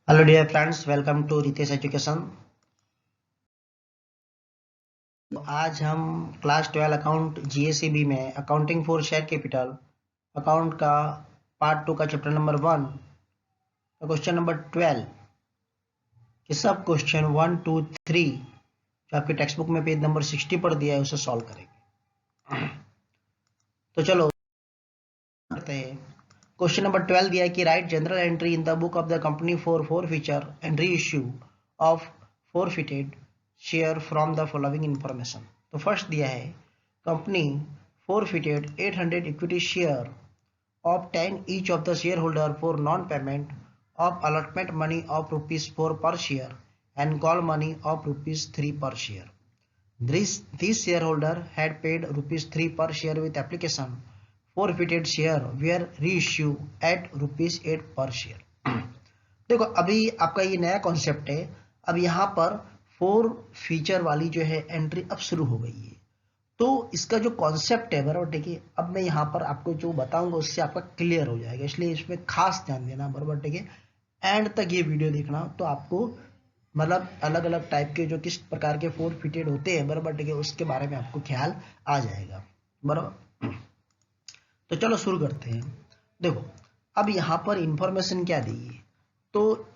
Hello dear friends, welcome to Ritesh education. आज हम class 12 account जीएसीबी में accounting for share capital account का पार्ट 2 का चैप्टर नंबर 1 का क्वेश्चन नंबर 12 के सब क्वेश्चन 1, 2, 3 जो आपके टेक्स्ट बुक में पेज नंबर 60 पर दिया है उसे सॉल्व करेंगे। तो चलो करते हैं। क्वेश्चन नंबर 12 दिया है कि write journal entry in the book of the company for forfeiture and reissue of forfeited share from the following information. तो फर्स्ट दिया है company forfeited 800 equity share of 10 each of the shareholder for non-payment of allotment money of rupees 4 per share and call money of rupees 3 per share. These shareholder had paid rupees 3 per share with application. Forfeited share were reissue at rupees 8 per share. देखो अभी आपका ये नया concept है। अब यहाँ पर four feature वाली जो है एंट्री अब शुरू हो गई है। तो इसका जो कॉन्सेप्ट है बराबर, ठीक है, अब मैं यहाँ पर आपको जो बताऊंगा उससे आपका क्लियर हो जाएगा, इसलिए इसमें खास ध्यान देना बराबर, ठीक है। एंड तक ये वीडियो देखना तो आपको मतलब अलग अलग टाइप के जो किस प्रकार के फोर फिटेड होते हैं बराबर, ठीक है, उसके बारे में आपको ख्याल आ जाएगा बराबर। तो चलो शुरू करते हैं। देखो अब यहाँ पर इंफॉर्मेशन क्या दी है, तो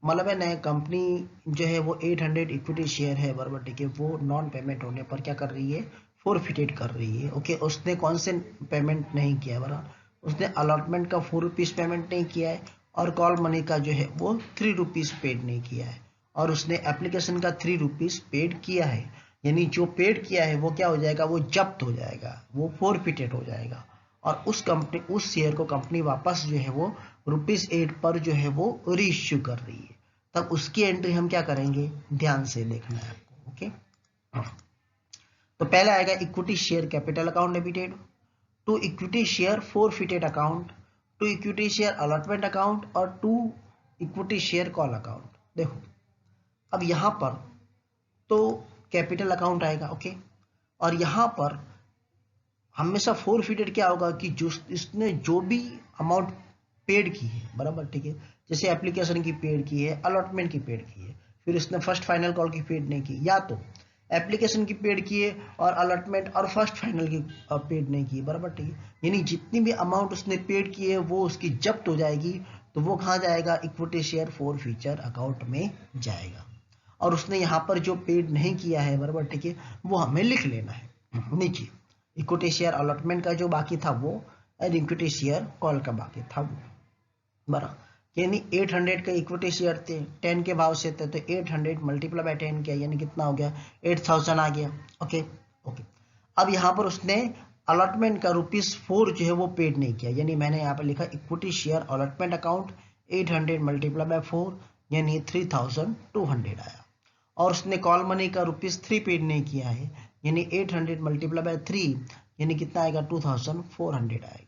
मतलब है नया कंपनी जो है वो 800 इक्विटी शेयर है बराबर, ठीक है, वो नॉन पेमेंट होने पर क्या कर रही है, फोरफिटेड कर रही है। ओके, उसने कौन से पेमेंट नहीं किया है बराबर, उसने अलॉटमेंट का 4 रुपीज़ पेमेंट नहीं किया है और कॉल मनी का जो है वो 3 रुपीज़ पेड नहीं किया है और उसने एप्लीकेशन का 3 रुपीज़ पेड किया है। यानी जो पेड किया है वो क्या हो जाएगा, वो जब्त हो जाएगा, वो फोरफिटेड हो जाएगा और उस शेयर को कंपनी वापस जो है वो ₹8 पर जो है वो रीइश्यू कर रही है। तब उसकी एंट्री हम क्या करेंगे, ध्यान से देखना है आपको। ओके, तो पहला आएगा equity share capital account debited, to equity share forfeited account, to equity share allotment account और to equity share call account. देखो अब यहां पर तो कैपिटल अकाउंट आएगा। ओके, और यहां पर हमेशा फोरफिटेड क्या होगा कि जो इसने जो भी अमाउंट पेड की है बराबर, ठीक है, जैसे एप्लीकेशन की पेड की है, अलॉटमेंट की पेड की है, फिर इसने फर्स्ट फाइनल कॉल की पेड नहीं की, या तो एप्लीकेशन की पेड की है और अलॉटमेंट और फर्स्ट फाइनल की पेड नहीं की है बराबर, ठीक है, यानी जितनी भी अमाउंट उसने पेड की है वो उसकी जब्त हो जाएगी। तो वो कहाँ जाएगा, equity share forfeiture account में जाएगा। और उसने यहाँ पर जो पेड नहीं किया है बराबर, ठीक है, वो हमें लिख लेना है नीचे। इक्विटी शेयर अलॉटमेंट का जो बाकी था वो और इक्विटी शेयर कॉल का बाकी था वो बराबर। यानी 800 का इक्विटी शेयर थे, 10 के भाव से थे, तो 800 मल्टीप्लाई बाय 10 किया यानी कितना हो गया, 8000 आ गया। ओके ओके, अब यहाँ पर उसने अलॉटमेंट का ₹4 जो है वो पेड नहीं किया, यानी मैंने यहाँ पर लिखा equity share allotment account 800 multiply by 4 यानी 3200 आया। और उसने कॉल मनी का ₹3 पेड नहीं किया है, यानी 800 मल्टीप्लाई बाय 3 यानी कितना आएगा, 2400 आएगा।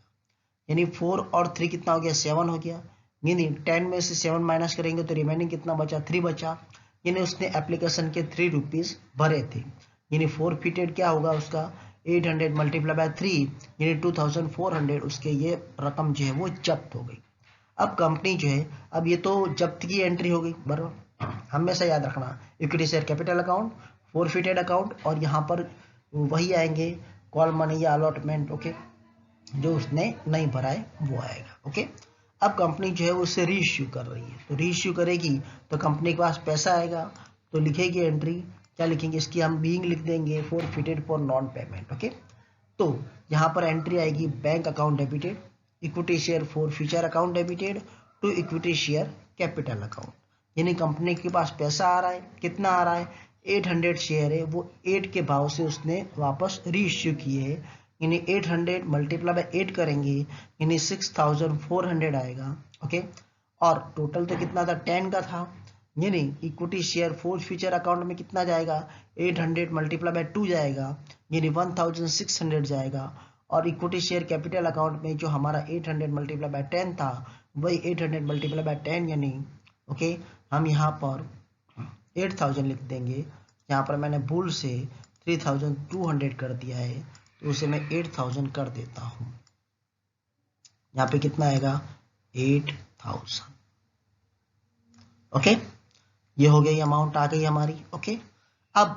यानी 4 और 3 कितना हो गया, 7 हो गया। यानी 10 में से 7 माइनस करेंगे तो रिमेनिंग कितना बचा, 3 बचा। यानी उसने एप्लीकेशन के 3 रुपीज भरे थे, यानी फोरफिटेड क्या होगा उसका, 800 मल्टीप्लाई बाय 3 यानी 2400, उसके ये रकम जो है वो जब्त हो गई। अब कंपनी जो है, अब ये तो जब्त की एंट्री हो गई बराबर, हमेशा याद रखना equity share capital account, forfeited account और यहाँ पर वही आएंगे कॉल मनी या अलॉटमेंट। ओके, जो उसने नहीं भरा है वो आएगा। ओके, अब कंपनी जो है उससे री इश्यू कर रही है, तो री इश्यू करेगी तो कंपनी के पास पैसा आएगा, तो लिखेगी एंट्री, क्या लिखेंगे, इसकी हम बीइंग लिख देंगे forfeited for non payment. Okay, तो यहाँ पर एंट्री आएगी bank account debited, equity share forfeiture account debited to equity share capital account. यानी कंपनी के पास पैसा आ रहा है, कितना आ रहा है, 800 शेयर है, वो 8 के भाव से उसने वापस री इश्यू किए है, यानी 800 मल्टीप्लाई बाय 8 करेंगे यानी 6400 आएगा। ओके, और टोटल तो कितना था, 10 का था, यानी equity share four future account में कितना जाएगा, 800 मल्टीप्लाई बाय 2 जाएगा यानी 1600 जाएगा। और इक्विटी शेयर कैपिटल अकाउंट में जो हमारा 800 मल्टीप्लाई बाय 10 था वही 800 मल्टीप्लाई बाय 10 यानी ओके, हम यहाँ पर 8000 लिख देंगे। यहाँ पर मैंने भूल से 3200 कर दिया है, तो उसे मैं 8000 कर देता हूँ। यहाँ पे कितना आएगा, 8000 ओके, ये हो गई, अमाउंट आ गई हमारी। ओके, अब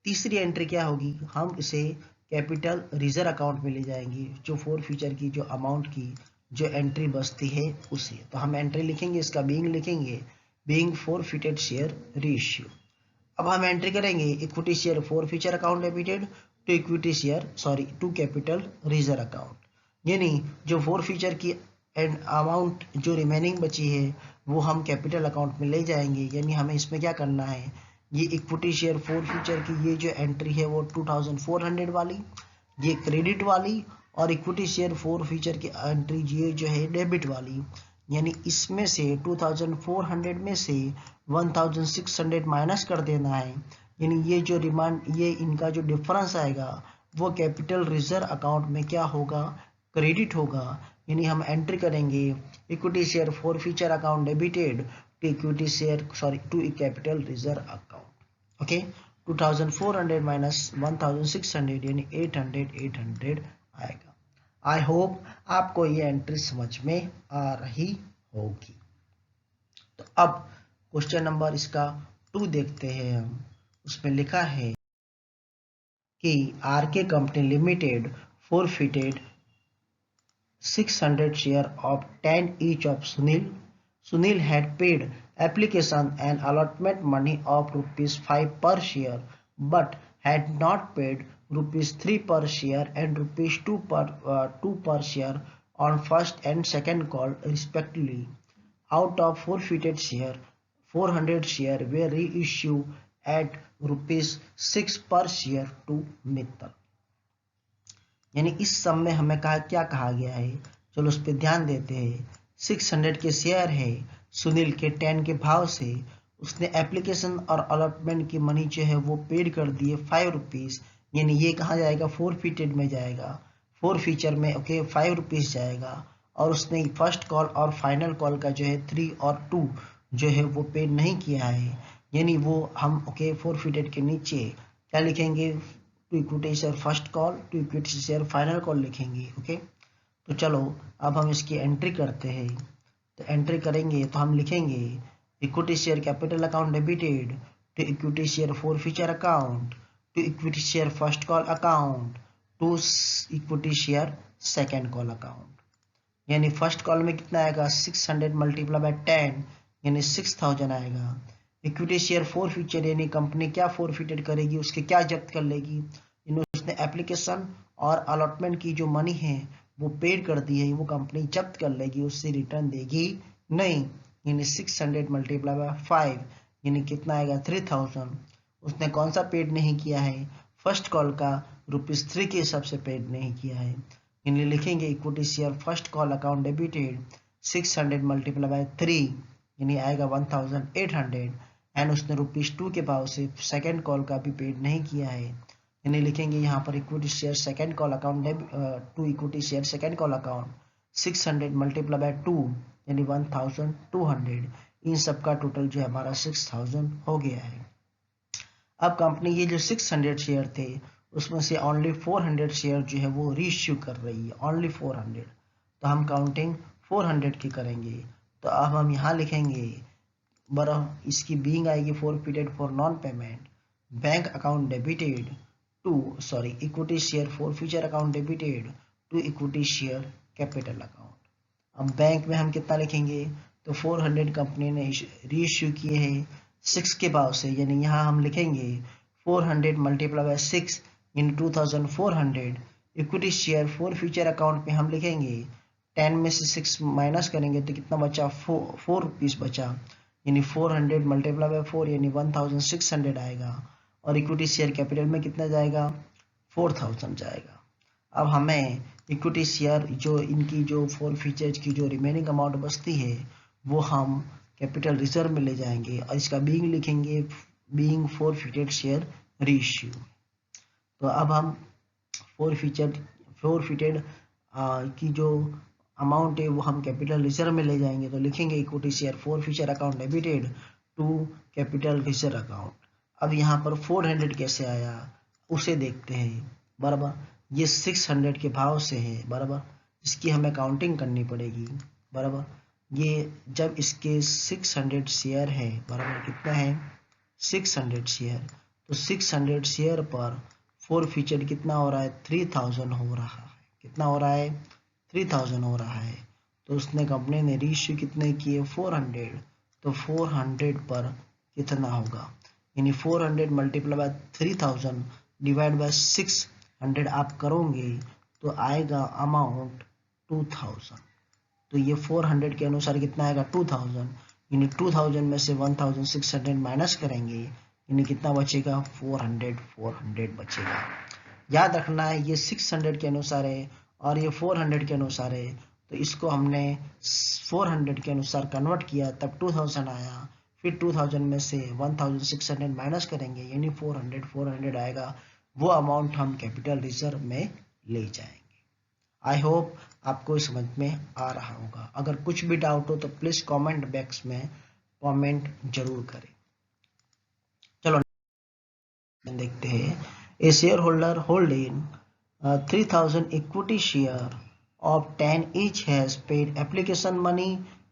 तीसरी एंट्री क्या होगी, हम इसे कैपिटल रिजर्व अकाउंट में ले जाएंगे, जो फोर फीचर की जो अमाउंट की जो एंट्री बचती है उसी। तो हम एंट्री लिखेंगे, इसका बीइंग लिखेंगे, बीइंग फोरफिटेड शेयर रीइश्यू। अब हम एंट्री करेंगे equity share forfeiture account debited to equity share to capital reserve account, यानी जो फोर फीचर की एंड अमाउंट जो रिमेनिंग बची है वो हम कैपिटल अकाउंट में ले जाएंगे। यानी हमें इसमें क्या करना है, ये इक्विटी शेयर फोर फीचर की ये जो एंट्री है वो 2400 वाली, ये क्रेडिट वाली, और इक्विटी शेयर फोर फीचर की एंट्री ये जो है डेबिट वाली। यानी इसमें से 2400 में से 1600 माइनस कर देना है। यानी ये जो रिमांड ये इनका जो डिफरेंस आएगा वो कैपिटल रिजर्व अकाउंट में क्या होगा, क्रेडिट होगा। यानी हम एंट्री करेंगे equity share forfeiture account debited to equity share to capital reserve account. Okay, 2400 minus 1600 यानी 800 आएगा। आई होप आपको ये एंट्री समझ में आ रही होगी। तो अब क्वेश्चन नंबर इसका 2 देखते हैं हम। उसमें लिखा है कि RK company limited forfeited 600 share of 10 each of Sunil. Sunil had paid application and allotment money of ₹5 per share, but had not paid ₹3 per share and ₹2 per share on first and second call respectively. Out of forfeited share, 400 share were reissued at ₹6 per share to Mittal. यानी इस सम में हमें क्या कहा गया है, चलो उस पर ध्यान देते हैं। 600 के शेयर है सुनील के 10 के भाव से, उसने एप्लीकेशन और अलॉटमेंट की मनी जो है वो पेड कर दिए ₹5, यानी ये कहाँ जाएगा, फोरफिटेड में जाएगा, फोर फीचर में। ओके, ₹5 जाएगा। और उसने फर्स्ट कॉल और फाइनल कॉल का जो है 3 और 2 जो है वो पेड नहीं किया है, यानी वो हम ओके फोरफिटेड के नीचे क्या लिखेंगे, to equity share first call to equity share final call लिखेंगे। ओके, तो चलो अब हम इसकी एंट्री करते हैं। तो एंट्री करेंगे तो हम लिखेंगे equity share capital account debited to equity share forfeiture account to equity share first call account to equity share second call account. यानी फर्स्ट कॉल में कितना आएगा, 600 मल्टीप्लाई बाय 10 यानी 6000 आएगा। इक्विटी शेयर फोर फीचर यानी company क्या forfeited करेगी, उसके क्या जब्त कर लेगी, उसने एप्लीकेशन और अलॉटमेंट की जो मनी है वो पेड कर दी है, वो कंपनी जब्त कर लेगी, उससे रिटर्न देगी नहीं। यानी 600 मल्टीप्लाई बाय 5 यानी कितना आएगा, 3000। उसने कौन सा पेड नहीं किया है, फर्स्ट कॉल का ₹3 के हिसाब से पेड नहीं किया है। यानी लिखेंगे equity share first call account debited 600 multiply bye 3 यानी आएगा 1800, एंड उसने ₹2 के भाव से सेकेंड कॉल का भी पेड नहीं किया है। यानी लिखेंगे यहाँ पर equity share second call account to equity share second call account 600 multiply by 2 यानी 1200। इन सब का टोटल जो है हमारा 6000 हो गया है। अब कंपनी ये जो 600 शेयर थे उसमें से ओनली 400 शेयर जो है वो रीइश्यू कर रही है, ओनली 400। तो हम काउंटिंग 400 की करेंगे। तो अब हम यहाँ लिखेंगे इसकी बीइंग आएगी forfeited for non payment bank account debited to equity share forfeiture account debited to equity share capital account. अब बैंक में हम कितना लिखेंगे, तो 400 कंपनी ने रीइश्यू किए हैं 6 के भाव से, यानी यहाँ हम लिखेंगे 400 मल्टीप्लाई बाय 6 यानी 2400। Equity share forfeiture account में हम लिखेंगे 10 में से 6 माइनस करेंगे तो कितना बचा, ₹4 बचा, यानी 400 मल्टीप्लाई बाय 4 यानी 1600 आएगा। और इक्विटी शेयर कैपिटल में कितना जाएगा, 4000 जाएगा। अब हमें इक्विटी शेयर जो इनकी जो फोर फीचर्स की जो रिमेनिंग अमाउंट बचती है वो हम कैपिटल रिजर्व में ले जाएंगे और इसका बीइंग लिखेंगे, बीइंग फोरफिटेड शेयर रीइश्यू। तो अब हम फोरफिटेड की जो अमाउंट है वो हम कैपिटल रिजर्व में ले जाएंगे। तो लिखेंगे equity share forfeiture account debited to capital reserve account. अब यहाँ पर 400 कैसे आया उसे देखते हैं। बराबर, ये 600 के भाव से है, बराबर, इसकी हमें काउंटिंग करनी पड़ेगी। बराबर, ये जब इसके 600 शेयर है, बराबर कितना है 600 शेयर, तो 600 शेयर पर फोरफीचर कितना हो रहा है 3000 हो रहा है। कितना हो रहा है 3000 हो रहा है। तो उसने कंपनी ने रीइश्यू कितने किए 400, तो 400 पर कितना होगा, यानी 400 मल्टीप्लाई बाय 3000 डिवाइड बाय 600 आप करोगे तो आएगा अमाउंट 2000। तो ये 400 के अनुसार कितना आएगा 2000, यानी 2000 में से 1600 माइनस करेंगे, यानी कितना बचेगा 400 बचेगा। याद रखना है ये 600 के अनुसार है और ये 400 के अनुसार है, तो इसको हमने 400 के अनुसार कन्वर्ट किया तब 2000 आया, फिर 2000 में से 1600 माइनस करेंगे, यानी 400 आएगा। वो अमाउंट हम कैपिटल रिजर्व में ले जाएंगे। आई होप आपको समझ में आ रहा होगा। अगर कुछ भी डाउट हो तो प्लीज कमेंट बॉक्स में कमेंट जरूर करें। चलो देखते हैं। A shareholder holding 3000 equity share of 10 each has paid application money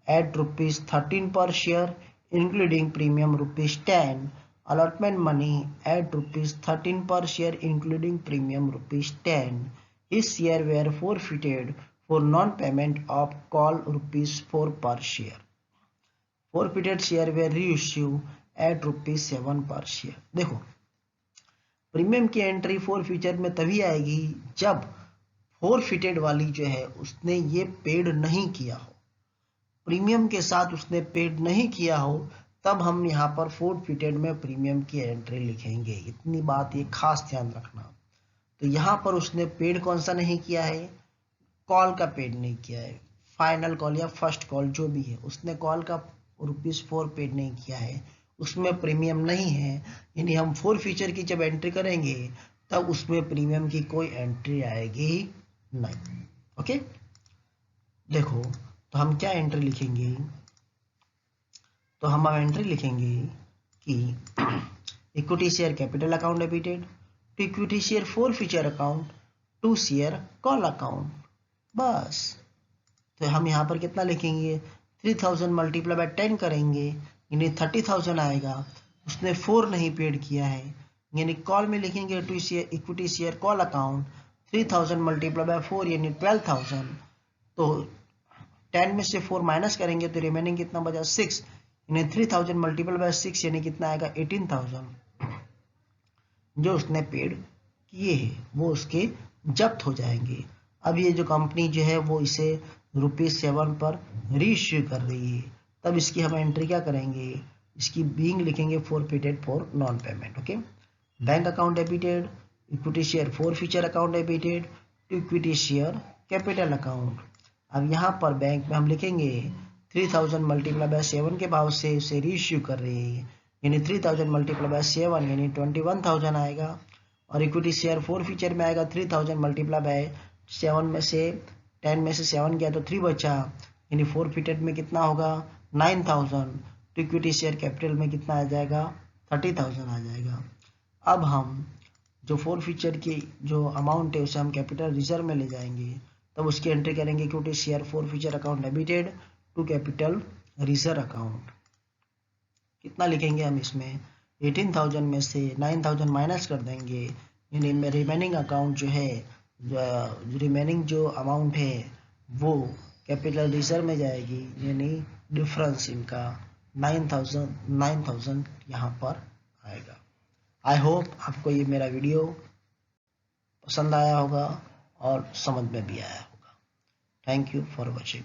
at rupees 13 per share including premium rupees 10, allotment money at rupees 13 per share including premium rupees 10. His share were forfeited for non-payment of call rupees 4 per share. Forfeited share were reissued at rupees 7 per share. देखो premium की entry forfeiture में तभी आएगी जब forfeited वाली जो है उसने ये पेड नहीं किया हो, प्रीमियम के साथ उसने पेड नहीं किया हो, तब हम यहाँ पर फोरफिटेड में प्रीमियम की एंट्री लिखेंगे। इतनी बात ये खास ध्यान रखना। तो यहाँ पर उसने पेड कौन सा नहीं किया है, कॉल का पेड नहीं किया है, फाइनल कॉल या फर्स्ट कॉल जो भी है, उसने कॉल का ₹4 पेड नहीं किया है, उसमें प्रीमियम नहीं है, यानी हम फोरफीचर की जब एंट्री करेंगे तब उसमें प्रीमियम की कोई एंट्री आएगी नहीं। ओके देखो तो हम क्या एंट्री लिखेंगे, तो हम एंट्री लिखेंगे कि equity share capital account debited to equity share forfeiture account to share call account, बस। तो हम यहाँ पर कितना लिखेंगे 3000 मल्टीप्लाई बाय 10 करेंगे, यानी 30,000 आएगा। उसने 4 नहीं पेड किया है, यानी कॉल में लिखेंगे to share equity share call account 3000 multiply by 4 यानी 12,000। तो 10 में से 4 माइनस करेंगे तो रिमेनिंग कितना बचा 6, यानी 3000 मल्टीप्लाई बाय 6 यानी कितना आएगा 18,000। जो उसने पेड किए हैं वो उसके जब्त हो जाएंगे। अब ये जो कंपनी जो है वो इसे ₹7 पर रीइश्यू कर रही है, तब इसकी हम एंट्री क्या करेंगे, इसकी बीइंग लिखेंगे forfeited for non payment. Okay bank account debited equity share forfeiture account debited to equity share capital account. अब यहाँ पर बैंक में हम लिखेंगे 3000 मल्टीप्लाई बाय 7 के भाव से उसे रीइश्यू कर रही है, यानी 3000 मल्टीप्लाई बाय 7 यानी 21,000 आएगा। और इक्विटी शेयर फोरफीचर में आएगा 3000 मल्टीप्लाई बाय 7 में से 10 में से 7 गया तो 3 बचा, यानी फोरफिटेड में कितना होगा 9,000। तो इक्विटी शेयर कैपिटल में कितना आ जाएगा 30,000 आ जाएगा। अब हम जो फोरफीचर की जो अमाउंट है उसे हम कैपिटल रिजर्व में ले जाएंगे, तब उसकी एंट्री करेंगे equity share forfeiture account debited to capital reserve account. कितना लिखेंगे हम इसमें 18,000 में से 9,000 माइनस कर देंगे, यानी रिमेनिंग अकाउंट जो है जो रिमेनिंग जो अमाउंट है वो कैपिटल रिजर्व में जाएगी, यानी डिफरेंस इनका 9,000 यहाँ पर आएगा। आई होप आपको ये मेरा वीडियो पसंद आया होगा और समझ में भी आया होगा। Thank you for watching.